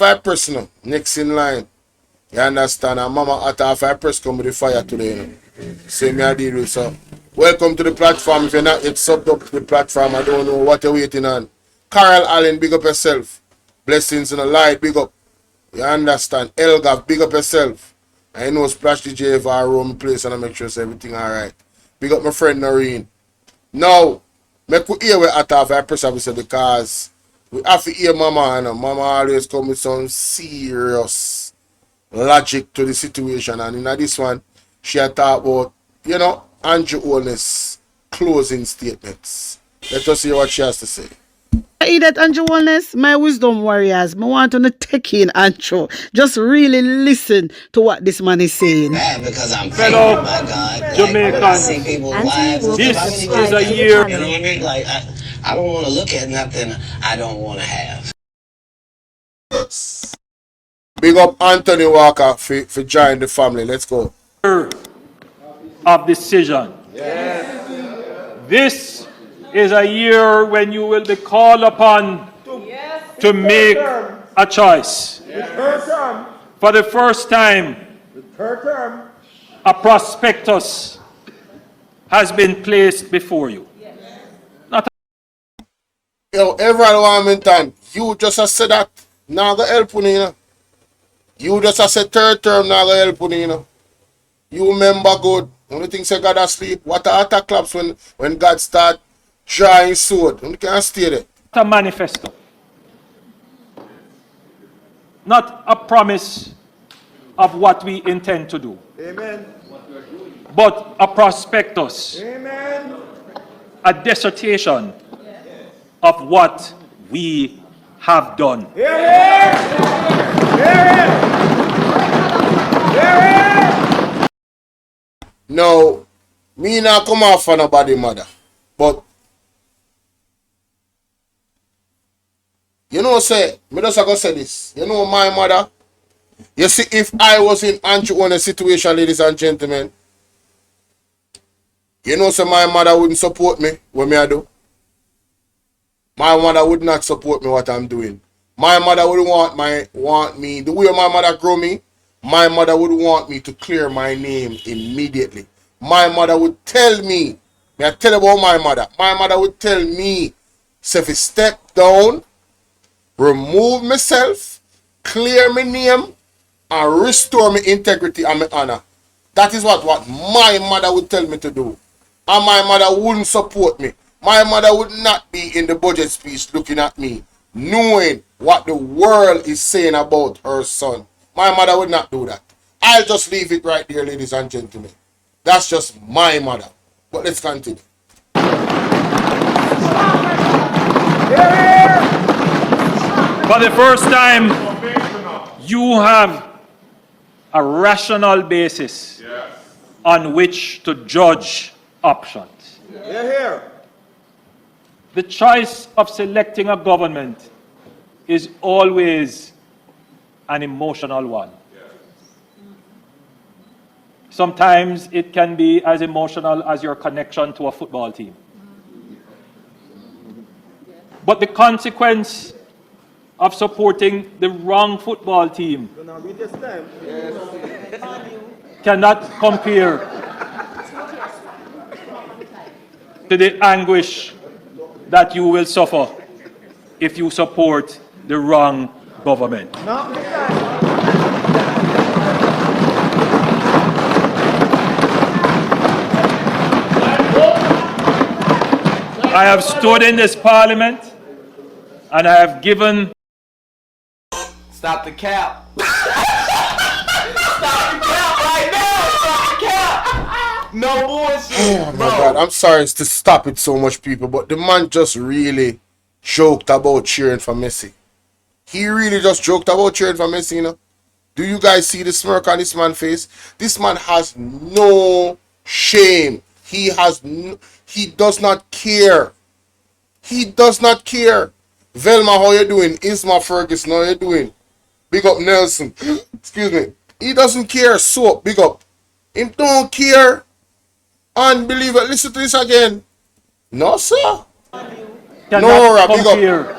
Five press now, next in line. You understand? And mama at half five press come with the fire today, you know. Same me I deal with, so. Welcome to the platform. If you're not yet subbed up to the platform, I don't know what you're waiting on. Carl Allen, big up yourself. Blessings in the light, big up. You understand? Elgav, big up yourself. I know Splash DJ if I roam place and I make sure everything alright. Big up my friend Noreen. Now, make we hear where at half I press officer because we have to hear mama and mama always come with some serious logic to the situation, and in this one she had talked about, you know, Andrew Holness closing statements. Let us hear what she has to say. That Andrew Wellness, my wisdom warriors, I want to take in Andrew. Just really listen to what this man is saying. Because I'm Fellow my God. Jamaican, This is a year. You know what I mean? Like, I don't want to look at nothing I don't want to have. Big up Anthony Walker for joining the family. Let's go. Of decision. Yes. This is a year when you will be called upon to make a choice. For the first time, a prospectus has been placed before you. Yo, everyone Wilmington, you just said that now go help you, know. You just said third term now go help you, know. You remember good. Only thing say God asleep. What are attack claps when God start drawing sword? You can't stay there. A manifesto. Not a promise of what we intend to do. Amen. But a prospectus. Amen. A dissertation of what we have done. Hear it! Hear it! Hear it! Now, me not come off for nobody mother. But you know, say, me just gonna say this. You know my mother? You see, if I was in Andrew Holness situation, ladies and gentlemen, you know, so my mother wouldn't support me what me I do. My mother would not support me what I'm doing. My mother would want me the way my mother grew me. My mother would want me to clear my name immediately. My mother would tell me, may I tell you about my mother? My mother would tell me, so if I step down, remove myself, clear my name, and restore my integrity and my honor. That is what my mother would tell me to do. And my mother wouldn't support me. My mother would not be in the budget speech looking at me, knowing what the world is saying about her son. My mother would not do that. I'll just leave it right there, ladies and gentlemen. That's just my mother. But let's continue. For the first time, you have a rational basis on which to judge options. Hear, hear. The choice of selecting a government is always an emotional one. Sometimes it can be as emotional as your connection to a football team. But the consequence of supporting the wrong football team cannot compare to the anguish that you will suffer if you support the wrong government. I have stood in this parliament and I have given. Stop the cap. Stop the cap right now. Stop the cap. No bullshit. Oh my God, I'm sorry to stop it so much, people, but the man just really joked about cheering for Messi. He really just joked about cheering for Messi, you know. Do you guys see the smirk on this man's face? This man has no shame. He does not care. He does not care. Velma, how you doing? Isma Ferguson, how you doing? Big up Nelson. Excuse me. He doesn't care. So, big up. He don't care. Unbelievable. Listen to this again. No, sir. Nora, big up.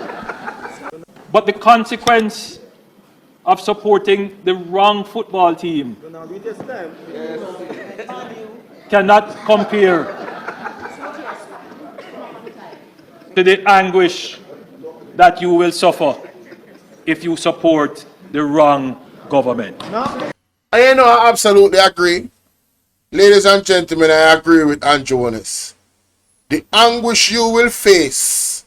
But the consequence of supporting the wrong football team cannot compare to the anguish that you will suffer if you support the wrong government. I absolutely agree. Ladies and gentlemen, I agree with Andrew Honest. The anguish you will face,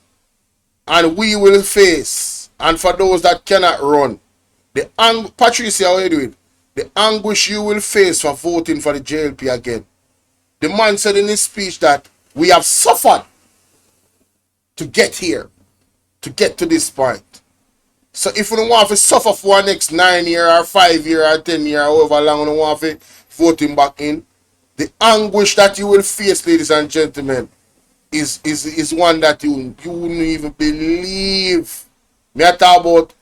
and we will face, and for those that cannot run, Patricia, how are you doing? The anguish you will face for voting for the JLP again. The man said in his speech that we have suffered to get here, to get to this point. So if we don't want to suffer for our next 9 year or 5 year or 10 year, however long we don't want to vote him back in, the anguish that you will face, ladies and gentlemen, is one that you wouldn't even believe. Me I talk about,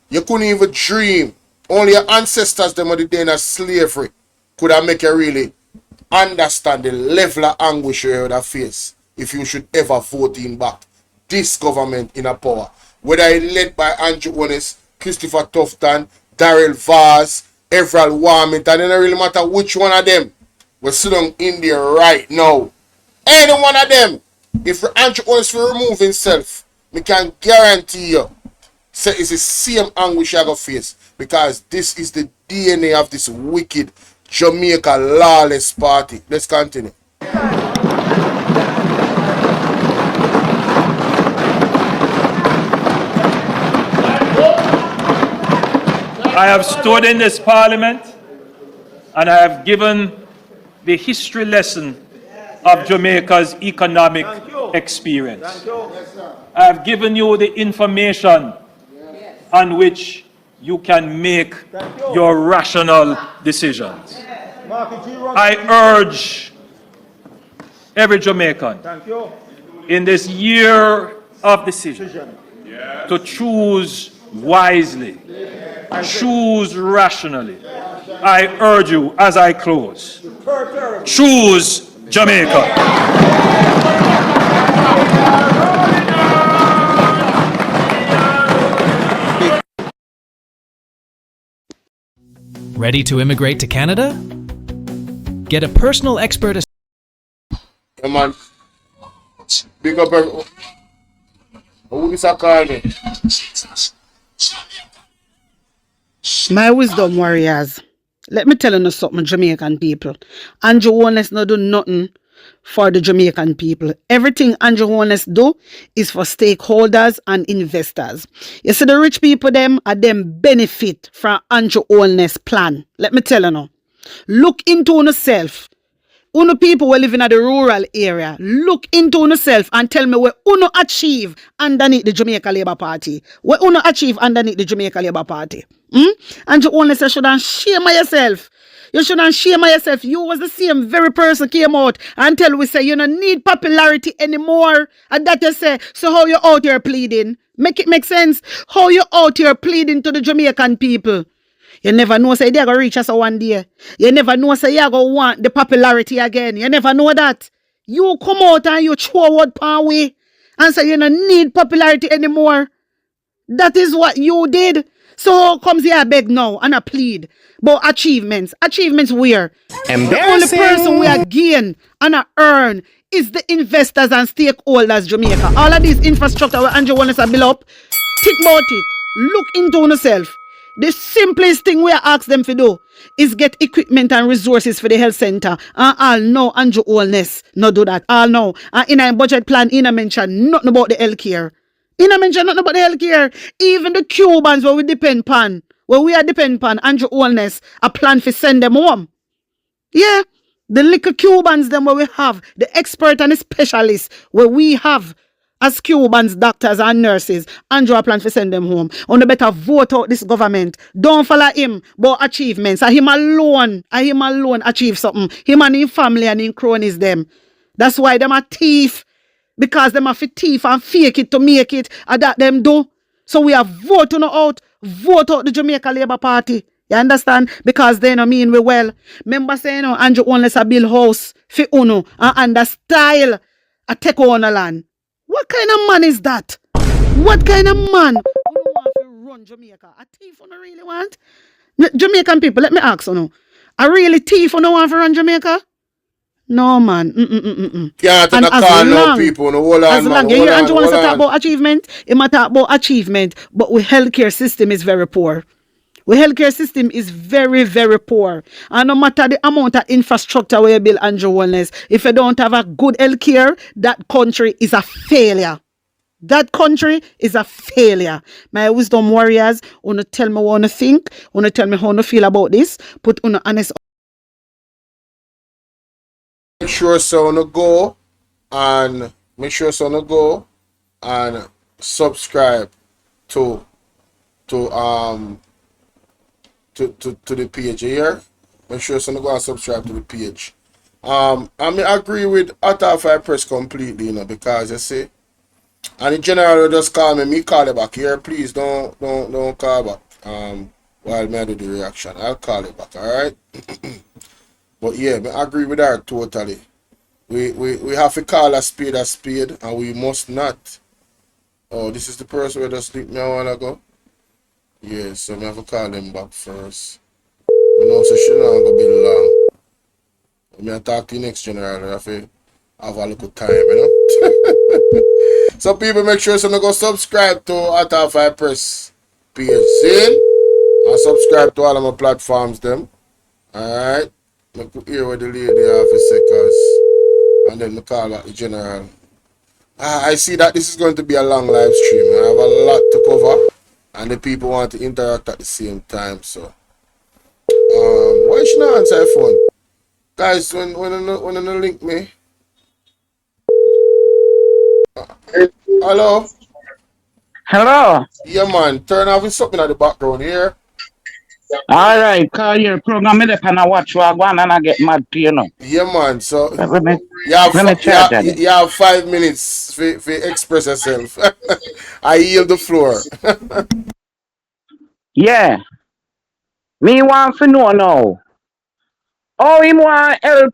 you couldn't even dream. Only your ancestors, them of the day of slavery, could have make you really understand the level of anguish you would have faced if you should ever vote in back this government in a power. Whether it's led by Andrew Honest, Christopher Tufton, Darrell Vaz, Everald Warmint, and it don't really matter which one of them will sit down in there right now. Any one of them, if Andrew Honest will remove himself, we can guarantee you, say it's the same anguish I go face, because this is the DNA of this wicked Jamaica lawless party. Let's continue. I have stood in this parliament and I have given the history lesson of Jamaica's economic experience. I have given you the information on which you can make your rational decisions. I urge every Jamaican in this year of decision to choose wisely, choose rationally. I urge you as I close, choose Jamaica. Ready to immigrate to Canada? Get a personal expert Yeah, man. Big up everyone. Who is calling me? My wisdom warriors, let me tell you something, Jamaican people. Andrew Honest no do nothing for the Jamaican people. Everything Andrew Honest do is for stakeholders and investors. You see the rich people them benefit from Andrew Honest plan. Let me tell you now. Look into yourself. Uno people who live in the rural area, look into yourself and tell me what uno achieve underneath the Jamaica Labour Party. What uno achieve underneath the Jamaica Labour Party. And you only say you shouldn't shame yourself. You shouldn't shame yourself. You was the same very person came out and tell we say you don't need popularity anymore. And that you say, so how you out here pleading? Make it make sense. How you out here pleading to the Jamaican people? You never know say they're going to reach us one day. You never know say you're going to want the popularity again. You never know that. You come out and you throw word pan way and say you don't need popularity anymore. That is what you did. So how comes here I beg now and I plead? But achievements where? The only person we are gain and I earn is the investors and stakeholders Jamaica. All of these infrastructure where Andrew wants to build up, think about it. Look into yourself. The simplest thing we ask them to do is get equipment and resources for the health center. And all know Andrew Honest not do that. All know. And in a budget plan, in a mention nothing about the healthcare. In a mention nothing about the healthcare. Even the Cubans where we depend upon, Andrew Honest a plan to send them home. Yeah. The little Cubans them where we have, the expert and the specialists where we have as Cubans, doctors and nurses, Andrew plan to send them home. On the better vote out this government. Don't follow him, but achievements. And him alone achieve something. Him and his family and his cronies them. That's why them a thief. Because them have to thief and fake it to make it. And that them do. So we are voting out the Jamaica Labour Party. You understand? Because they no mean we well. Remember saying, Andrew only a build house for uno and under style a take on the land. What kind of man is that? What kind of man who want to run Jamaica. A thief you no really want? Jamaican people, let me ask you now. A really thief you no want to run Jamaica? No, man. Can't And take a call now, people. No, hold on, man. you hear Hold Andrew on, wants to hold talk on. about achievement, he might talk about achievement, but our healthcare system is very poor. Our healthcare system is very, very poor. And no matter the amount of infrastructure where you build Andrew Wellness, if you don't have a good healthcare, that country is a failure. That country is a failure. My wisdom warriors, wanna tell me what you think, wanna tell me how you feel about this, put on honest. Make sure so no go and subscribe to the page here. Make sure so no go and subscribe to the page. I agree with Bvrfam Press completely, you know, because you see, and in general just call me call it back here. Please don't call back. While me I do the reaction. I'll call it back, alright? But yeah, I agree with her totally. We have to call a spade, and we must not. Oh, this is the person who just sleep me a while ago. Yeah, so I have to call them back first. You know, so she not gonna be long. I talk to you next general. I have to have a little time, you know. So people, make sure so go subscribe to Bvrfam Press page, see? And subscribe to all of my platforms them. Alright. I could hear what the lady have to say, cause, and then I call back the general. I see that this is going to be a long live stream. I have a lot to cover, and the people want to interact at the same time. So, why should not answer your phone, guys? When you link me, hello. Hello. Yeah, man. Turn off something at the background here. All right, call your program me and I watch what one and I get mad to you know. Yeah, man. So Let me you have let me charge that. you have 5 minutes for express yourself. I yield the floor. Yeah. Me want to know now. How him want help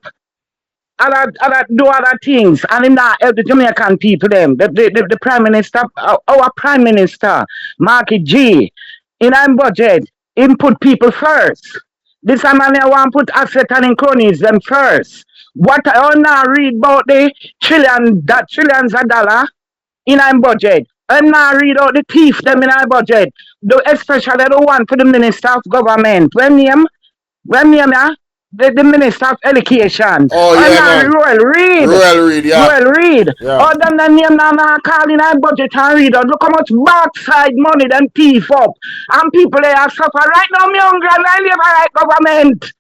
other do other things and him not help the Jamaican people them. The Prime Minister, our Prime Minister, Marky G, in our budget, him put people first. This man here want put asset and cronies them first. What I now read about the trillions of dollar in our budget. I'm not read out the thief them in our budget. Especially the one for the Minister of Government. When name ya? The Minister of Education. Oh I'm yeah, not man. Royal Reid. Royal Reid, yeah. Royal Reid. Yeah. Other than the name now call in our budget and read out. Look how much backside money them thief up. And people they are suffer. Right now, me hungry and I live a right government.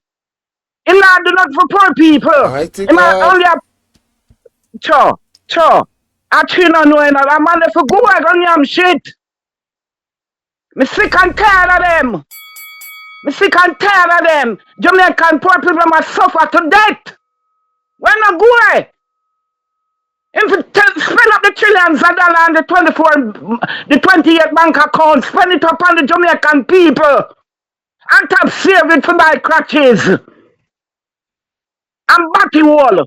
Him not do not for poor people. Mighty Him not God. only a cho. I don't know another man if go work on yam shit. Me sick and tired of them. Me sick and tired of them. Jamaican poor people must suffer to death. When I go away. If you spend up the trillions of dollars on the 28 bank account, spend it up on the Jamaican people. And top save it for buy crutches. And batty wall.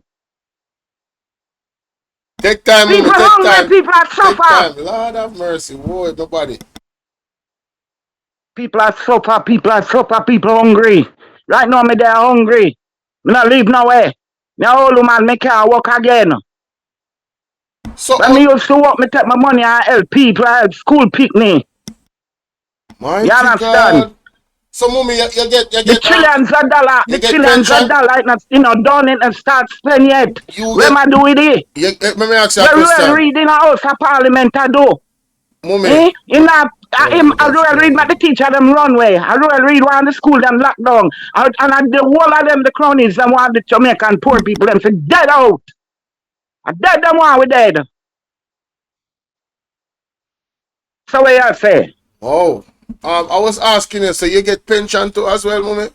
Take time, People take hungry, time. people are Take suffer. time. Lord have mercy. Whoa, nobody. People are suffer, people hungry. Right now, me they are hungry. Me not leave nowhere. Me a old man, me can't work again. So When me used to work, me take my money and help people, I help school pick me. mighty You understand? God. So mommy, you get The trillions of dollars, you the get trillions of pension? dollars, not, done it and start spending yet. You Where get am I do with it? let me ask you a Where Royal question. Reid in a house of parliament I do? Mommy. In a, Oh him, my a gosh, Royal Reid make the teacher them runway. A Royal Reid want the school them locked down. And the whole of them, the cronies, them want the Jamaican poor people, them say dead out. A dead them want we dead. So what you say? Oh. I was asking you, so you get pension too as well, mommy?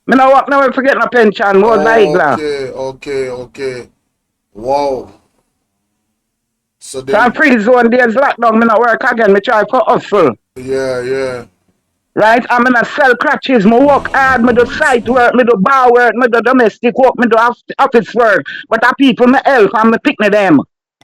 Me no work now, forget no pension, more Igla. Okay. Wow. So So I'm then free zone days lockdown, me not work again, me try for hustle. yeah. Right? I'm gonna sell crutches, me work hard, me do site work, me do bar work, me do domestic work, me do office work. But the people me help and me pick me them.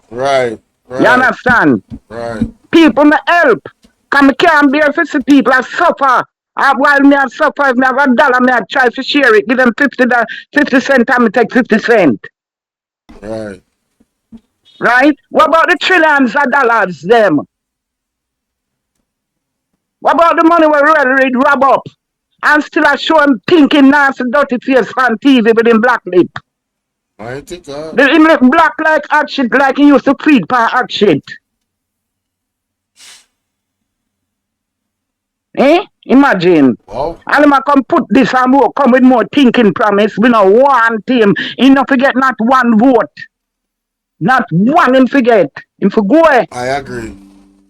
Right. You understand? Right. People me help. Because I can't bear to see people I suffer. While me I suffer, if me have $1, me I try to share it. Give them 50 cent and me take 50 cent. Right. Right? What about the trillions of dollars, them? What about the money we read rob up? And still I show him thinking nasty dirty face on TV with him black lip. Mighty God. Him look black like hot shit, like he used to feed pan hot shit. Imagine. Wow. And him a come put this and more, come with more thinking promise. We no want him. He no forget not one vote. Not one him forget. Him for go. I agree.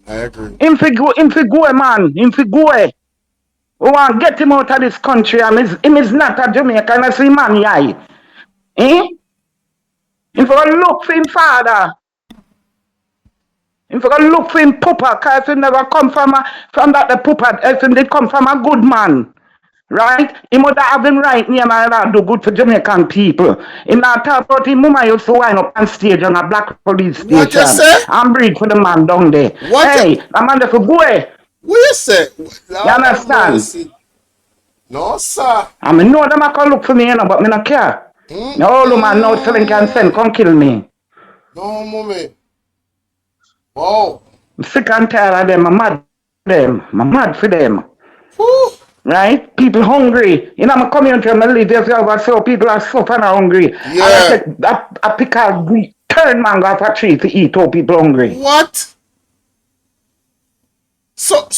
I agree. Him for go, man. Him for go. We want to get him out of this country. And him is not a Jamaican. I see man, yeah. Him for look for him father. Him for look for him papa. Because he never come from that the papa. If he did come from a good man. Right? He must have him right name and do good for Jamaican people. He not talk about him mama used to wind up on stage on a black police What you station. say? And breed for the man down there. What Hey, the man there for go. What you say? Lord You understand? mercy. No, sir. I mean, know them I can look for me, you know, but me not care. No, the man now selling can send, come kill me. No, mommy. Wow. I'm sick and tired of them. I'm mad for them. I'm mad for them. Whew. Right? People hungry. You know, my community, I live here, so people are suffering hungry. And I Yeah. take, I pick a turn mango off a tree to eat all people hungry. What? So,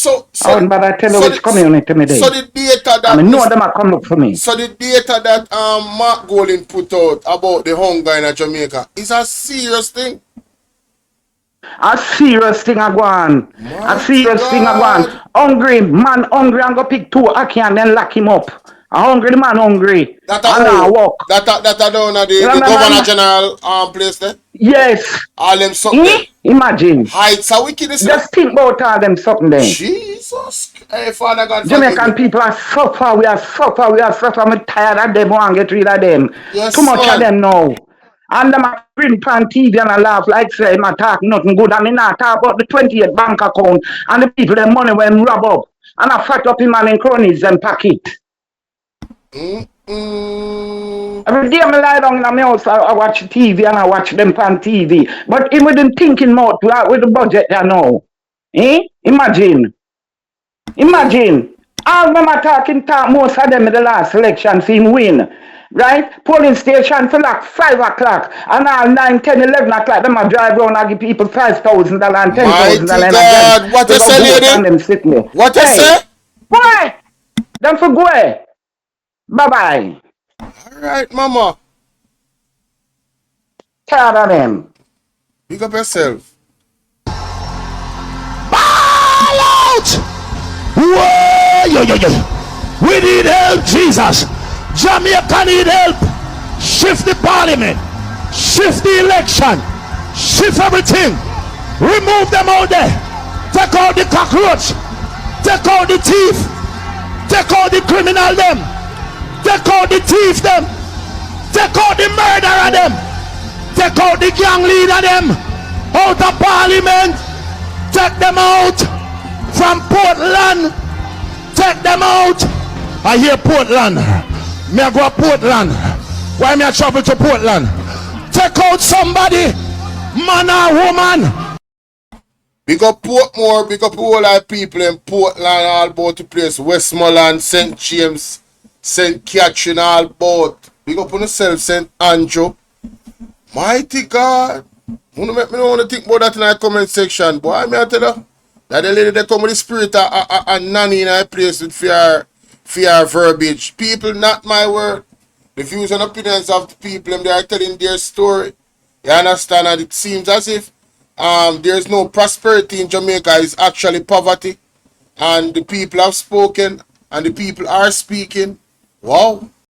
But I tell you which community me so there. the data I that mean, know them I come look for me. so the data that Mark Golin put out about the hunger in Jamaica is a serious thing. A serious thing I go on. A Mighty serious thing I go on. God. Hungry, man hungry and go pick two Aki and then lock him up. A hungry, the man hungry. That And now a walk. that down at You the know, Governor man? General place there. Yes. All them something there. Imagine. Heights are wickedness. Just think about all them something there. Jesus. Hey, Father God, Jamaican forgive me. people are suffer, we are suffer, we are suffer. I'm tired of them, want to get rid of them. Yes, Too much of man. them now. And them a print on TV and I laugh like say I talk nothing good and I not talk about the 28 bank account and the people them money when rob up. And I fat up him and in cronies and pocket. Every day I lie down in my house, I watch TV and I watch them on TV. But him with them thinking mouth with the budget you know. Imagine. Imagine. All them are talking talk most of them in the last election for him win. Right? Polling station for like 5 o'clock. And all 9, 10, 11 o'clock, them are drive around and give people $5,000 and $10,000 Mighty God. What you say, lady? them sickly. What you say? Boy! Them for go. Bye-bye. Alright, mama. Tired of them. Pick up yourself. Ball out! Whoa, yo, yo, yo. We need help, Jesus. Jamaica need help. Shift the parliament. Shift the election. Shift everything. Remove them out there. Take out the cockroach. Take out the thief. Take out the criminal them. Take out the thief them. Take out the murderer them. Take out the gang leader them. Out of parliament. Take them out from Portland. Take them out. I hear Portland. Me I go to Portland. Why me I travel to Portland? Take out somebody, man or woman. Big up Portmore, big up all our people in Portland, all about the place. Westmoreland, St. James, St. Catherine, all about. Big up on yourself, St. Andrew. Mighty God. You don't make me don't want to think about that in the comment section. Boy, I tell you. That the lady that come with the spirit of nanny in a place with fear verbiage. People, not my word. The views and opinions of the people, they are telling their story. You understand? And it seems as if there's no prosperity in Jamaica. It's actually poverty. And the people have spoken and the people are speaking. Wow.